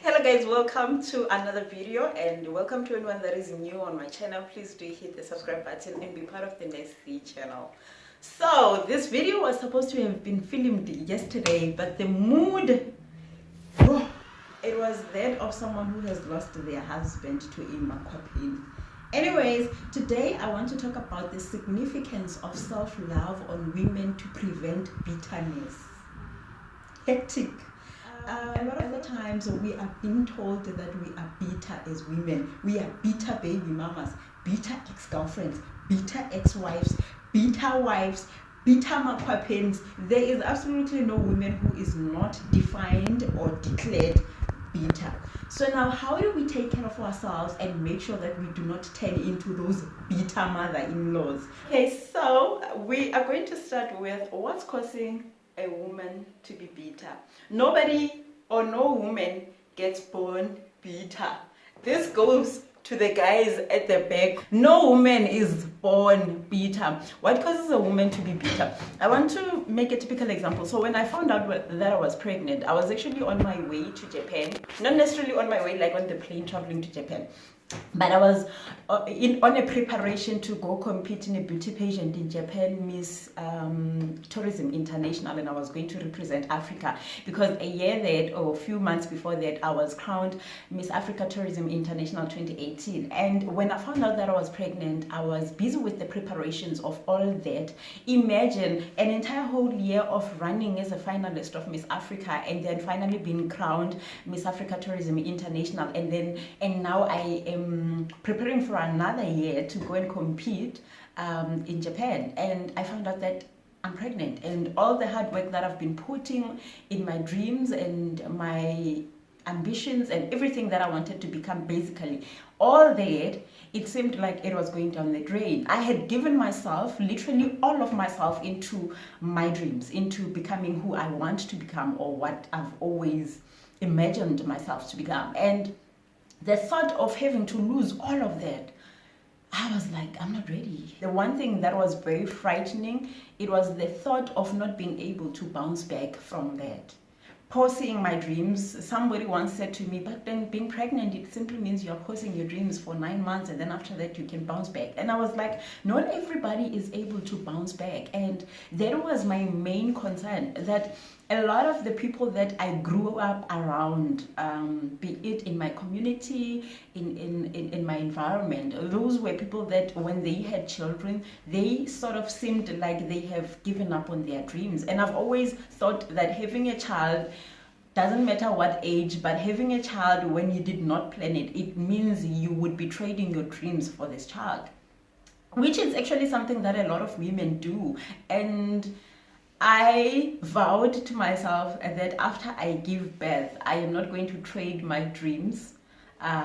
Hello guys, welcome to another video and welcome to anyone that is new on my channel. Please do hit the subscribe button and be part of the next channel. So this video was supposed to have been filmed yesterday, but the mood, it was that of someone who has lost their husband to a makwapin. Anyways, today I want to talk about the significance of self-love on women to prevent bitterness. Hectic. A lot of the times we are being told that we are bitter as women. We are bitter baby mamas, bitter ex-girlfriends, bitter ex-wives, bitter wives, bitter makwapens. There is absolutely no woman who is not defined or declared bitter. So now, how do we take care of ourselves and make sure that we do not turn into those bitter mother-in-laws? Okay, so we are going to start with what's causing a woman to be bitter. Nobody or no woman gets born bitter. This goes to the guys at the back. No woman is born bitter. What causes a woman to be bitter? I want to make a typical example. So when I found out that I was pregnant, I was actually on my way to Japan. Not necessarily on my way like on the plane traveling to Japan, but I was on a preparation to go compete in a beauty pageant in Japan, Miss Tourism International, and I was going to represent Africa because a year that, or a few months before that, I was crowned Miss Africa Tourism International 2018. And when I found out that I was pregnant, I was busy with the preparations of all that. Imagine an entire whole year of running as a finalist of Miss Africa and then finally being crowned Miss Africa Tourism International, and now I am preparing for another year to go and compete in Japan, and I found out that I'm pregnant, and all the hard work that I've been putting in my dreams and my ambitions and everything that I wanted to become, basically all that, it seemed like it was going down the drain. I had given myself, literally all of myself, into my dreams, into becoming who I want to become, or what I've always imagined myself to become. And the thought of having to lose all of that, I was like, I'm not ready. The one thing that was very frightening, it was the thought of not being able to bounce back from that. Pausing my dreams. Somebody once said to me, but then being pregnant, it simply means you're pausing your dreams for 9 months and then after that you can bounce back. And I was like, not everybody is able to bounce back. And that was my main concern, that a lot of the people that I grew up around, be it in my community, in my environment, those were people that when they had children, they sort of seemed like they have given up on their dreams. And I've always thought that having a child, doesn't matter what age, but having a child when you did not plan it, it means you would be trading your dreams for this child, which is actually something that a lot of women do. And I vowed to myself that after I give birth, I am not going to trade my dreams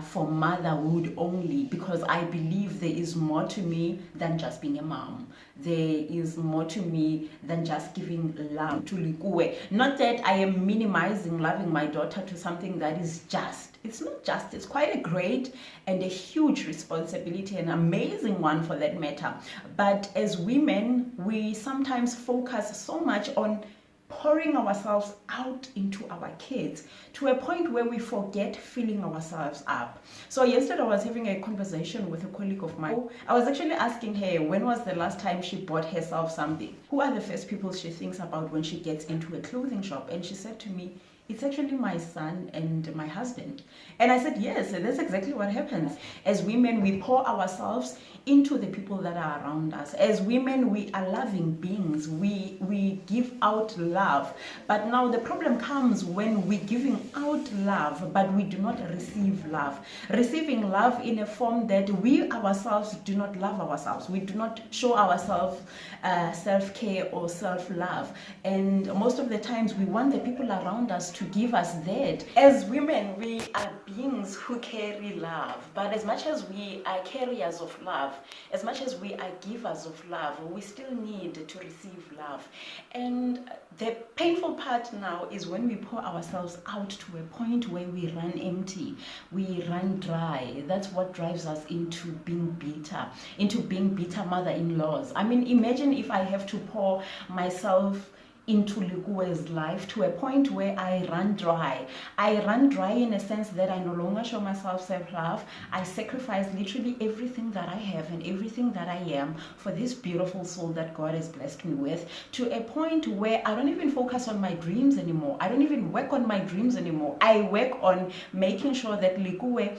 for motherhood only, because I believe there is more to me than just being a mom. There is more to me than just giving love to Likuwe. Not that I am minimizing loving my daughter to something that is just. It's not just. It's quite a great and a huge responsibility, an amazing one for that matter. But as women, we sometimes focus so much on pouring ourselves out into our kids to a point where we forget filling ourselves up. So yesterday I was having a conversation with a colleague of mine. I was actually asking her when was the last time she bought herself something. Who are the first people she thinks about when she gets into a clothing shop? And she said to me, it's actually my son and my husband. And I said, yes, that's exactly what happens. As women, we pour ourselves into the people that are around us. As women, we are loving beings. We give out love. But now the problem comes when we're giving out love, but we do not receive love. Receiving love in a form that we ourselves do not love ourselves. We do not show ourselves self-care or self-love. And most of the times we want the people around us to give us that. As women, we are beings who carry love. But as much as we are carriers of love, as much as we are givers of love, we still need to receive love. And the painful part now is when we pour ourselves out to a point where we run empty, we run dry. That's what drives us into being bitter mother-in-laws. I mean, imagine if I have to pour myself into Likuwe's life to a point where I run dry. I run dry in a sense that I no longer show myself self-love. I sacrifice literally everything that I have and everything that I am for this beautiful soul that God has blessed me with, to a point where I don't even focus on my dreams anymore. I don't even work on my dreams anymore. I work on making sure that Likuwe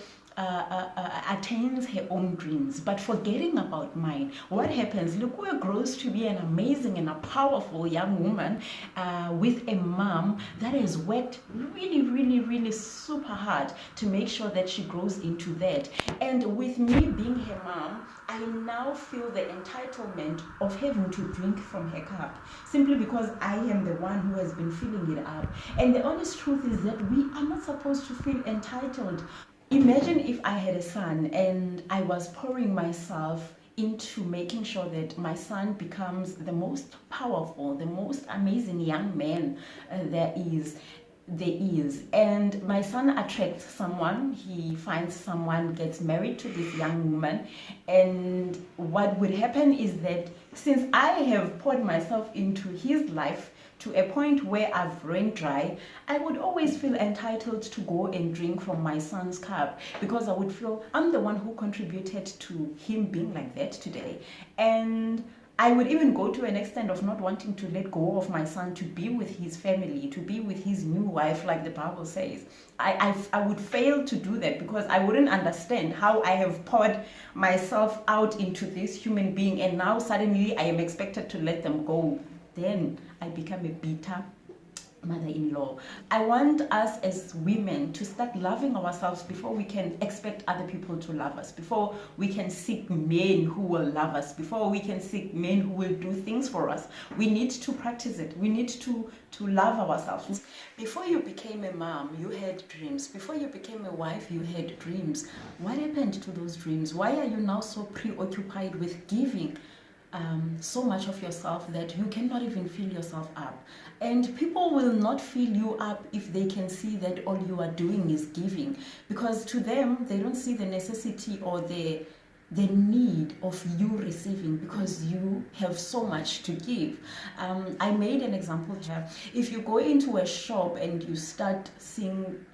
attains her own dreams, but forgetting about mine. What happens? Likuwe grows to be an amazing and a powerful young woman with a mom that has worked really super hard to make sure that she grows into that. And with me being her mom, I now feel the entitlement of having to drink from her cup, simply because I am the one who has been filling it up. And the honest truth is that we are not supposed to feel entitled. Imagine if I had a son and I was pouring myself into making sure that my son becomes the most powerful, the most amazing young man there is. And my son attracts someone, he finds someone, gets married to this young woman, and what would happen is that since I have poured myself into his life to a point where I've run dry, I would always feel entitled to go and drink from my son's cup, because I would feel I'm the one who contributed to him being like that today. And I would even go to an extent of not wanting to let go of my son to be with his family, to be with his new wife, like the Bible says. I would fail to do that because I wouldn't understand how I have poured myself out into this human being, and now suddenly I am expected to let them go. Then I become a bitter mother-in-law. I want us as women to start loving ourselves before we can expect other people to love us, before we can seek men who will love us, before we can seek men who will do things for us. We need to practice it. We need to love ourselves. Before you became a mom, you had dreams. Before you became a wife, you had dreams. What happened to those dreams? Why are you now so preoccupied with giving so much of yourself that you cannot even fill yourself up? And people will not fill you up if they can see that all you are doing is giving, because to them they don't see the necessity or the need of you receiving, because you have so much to give. I made an example here. If you go into a shop and you start seeing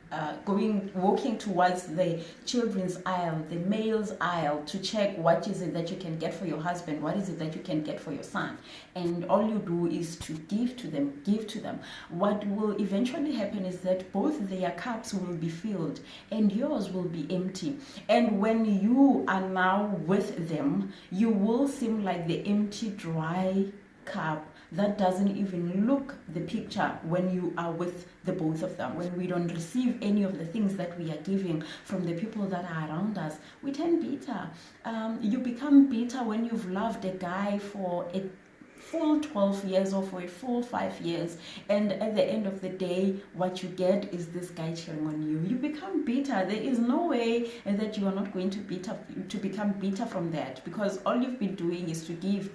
walking towards the children's aisle, the male's aisle, to check what is it that you can get for your husband, what is it that you can get for your son, and all you do is to give to them, what will eventually happen is that both their cups will be filled and yours will be empty. And when you are now with them, you will seem like the empty, dry cup that doesn't even look the picture when you are with the both of them. When we don't receive any of the things that we are giving from the people that are around us, we turn bitter. You become bitter when you've loved a guy for a full 12 years or for a full 5 years, and at the end of the day what you get is this guy cheating on you. You become bitter. There is no way that you are not going to become bitter from that, because all you've been doing is to give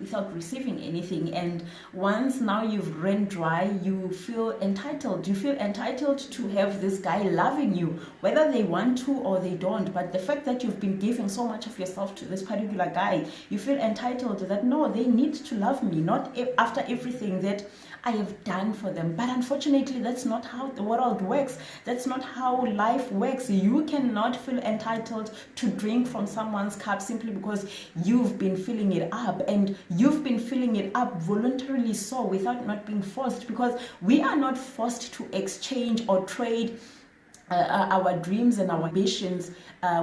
without receiving anything. And once now you've run dry, you feel entitled. You feel entitled to have this guy loving you, whether they want to or they don't. But the fact that you've been giving so much of yourself to this particular guy, you feel entitled that no, they need to love me, not after everything that I have done for them. But unfortunately, that's not how the world works. That's not how life works. You cannot feel entitled to drink from someone's cup simply because you've been filling it up, and you've been filling it up voluntarily, so without not being forced, because we are not forced to exchange or trade our dreams and our ambitions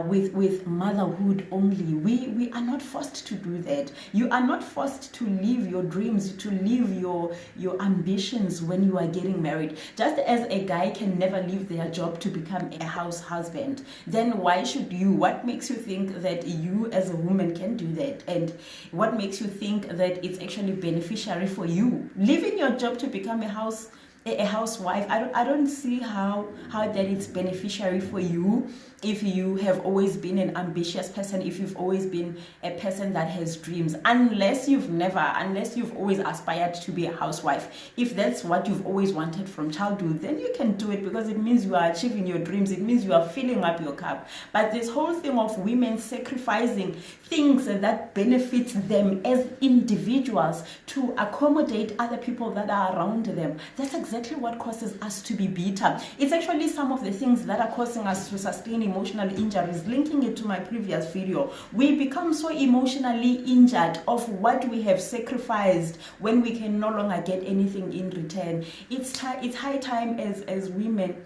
with motherhood only. We are not forced to do that. You are not forced to live your dreams, to live your ambitions when you are getting married. Just as a guy can never leave their job to become a house husband, then why should you? What makes you think that you as a woman can do that? And what makes you think that it's actually beneficiary for you leaving your job to become a house a housewife, I don't see how that it's beneficiary for you if you have always been an ambitious person, if you've always been a person that has dreams, unless you've always aspired to be a housewife. If that's what you've always wanted from childhood, then you can do it, because it means you are achieving your dreams, it means you are filling up your cup. But this whole thing of women sacrificing things that benefits them as individuals to accommodate other people that are around them, that's exactly what causes us to be bitter. It's actually some of the things that are causing us to sustain emotional injuries. Linking it to my previous video, we become so emotionally injured of what we have sacrificed when we can no longer get anything in return. It's high time as women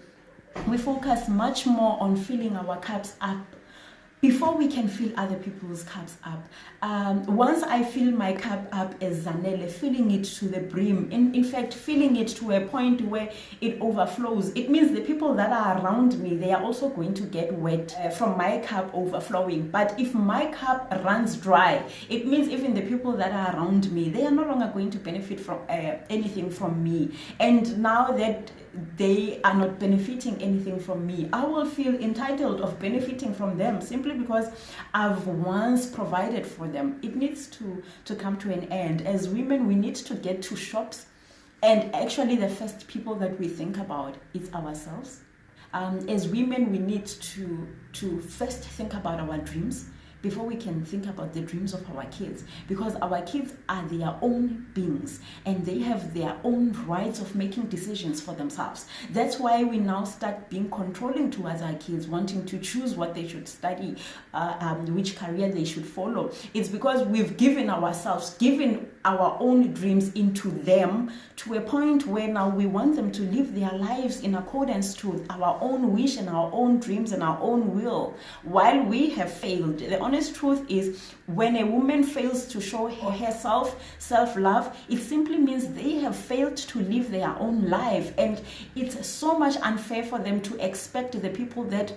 we focus much more on filling our cups up before we can fill other people's cups up. Once I fill my cup up as Zanele, filling it to the brim, in fact, filling it to a point where it overflows, it means the people that are around me, they are also going to get wet from my cup overflowing. But if my cup runs dry, it means even the people that are around me, they are no longer going to benefit from anything from me. And now that they are not benefiting anything from me, I will feel entitled of benefiting from them simply because I've once provided for them. It needs to come to an end. As women, we need to get to shops, and actually the first people that we think about is ourselves. As women, we need to first think about our dreams before we can think about the dreams of our kids, because our kids are their own beings and they have their own rights of making decisions for themselves. That's why we now start being controlling towards our kids, wanting to choose what they should study, which career they should follow. It's because we've given our own dreams into them to a point where now we want them to live their lives in accordance to our own wish and our own dreams and our own will, while we have failed. The honest truth is, when a woman fails to show herself self-love, it simply means they have failed to live their own life, and it's so much unfair for them to expect the people that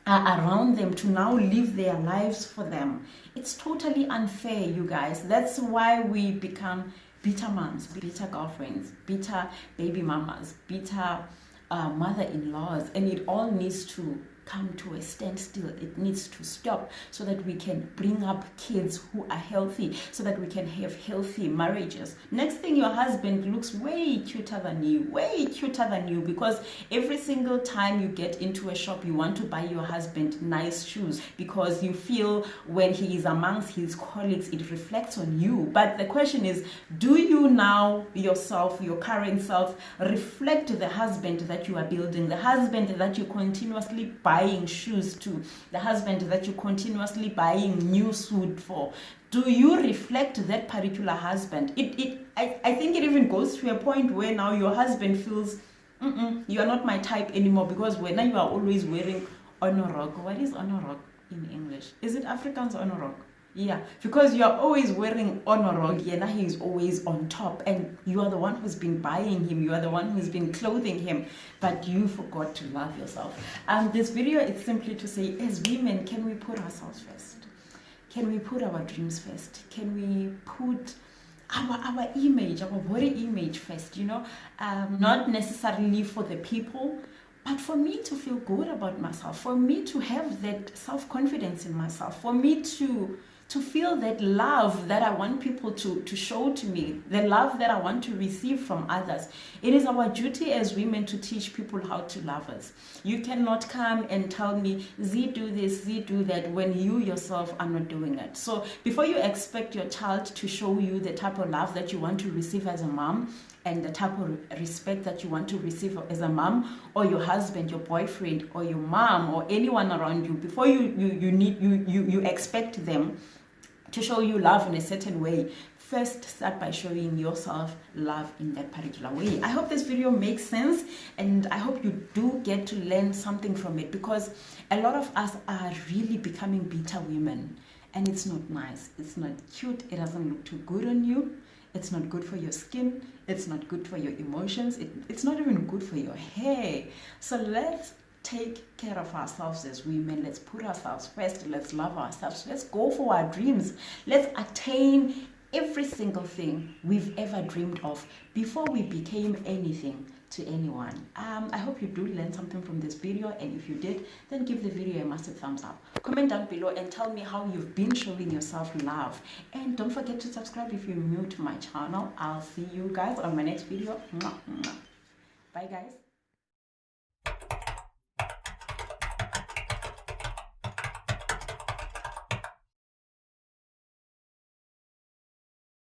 are around them to now live their lives for them. It's totally unfair, you guys. That's why we become bitter moms, bitter girlfriends, bitter baby mamas, bitter mother-in-laws, and it all needs to come to a standstill. It needs to stop so that we can bring up kids who are healthy, so that we can have healthy marriages. Next thing, your husband looks way cuter than you, because every single time you get into a shop, you want to buy your husband nice shoes because you feel when he is amongst his colleagues, it reflects on you. But the question is, do you now yourself, your current self, reflect the husband that you are building, the husband that you continuously buying shoes to, the husband that you're continuously buying new suit for? Do you reflect that particular husband? I think it even goes to a point where now your husband feels, you are not my type anymore, because when you are always wearing onorok. What is onorok in English? Is it Afrikaans onorok? Yeah, because you are always wearing onorok, yeah, he's always on top, and you are the one who's been buying him, you are the one who's been clothing him, but you forgot to love yourself. This video is simply to say, as women, can we put ourselves first? Can we put our dreams first? Can we put our image, our body image first, not necessarily for the people, but for me to feel good about myself, for me to have that self-confidence in myself, for me to feel that love that I want people to show to me, the love that I want to receive from others. It is our duty as women to teach people how to love us. You cannot come and tell me, Z, do this, Z, do that, when you yourself are not doing it. So before you expect your child to show you the type of love that you want to receive as a mom, and the type of respect that you want to receive as a mom, or your husband, your boyfriend, or your mom, or anyone around you, before you expect them to show you love in a certain way, first start by showing yourself love in that particular way. I hope this video makes sense, and I hope you do get to learn something from it, because a lot of us are really becoming bitter women, and it's not nice, it's not cute, it doesn't look too good on you. It's not good for your skin. It's not good for your emotions. It's not even good for your hair. So let's take care of ourselves as women. Let's put ourselves first. Let's love ourselves. Let's go for our dreams. Let's attain every single thing we've ever dreamed of before we became anything to anyone. I hope you do learn something from this video, and if you did, then give the video a massive thumbs up. Comment down below and tell me how you've been showing yourself love, and don't forget to subscribe if you're new to my channel. I'll see you guys on my next video. Bye guys.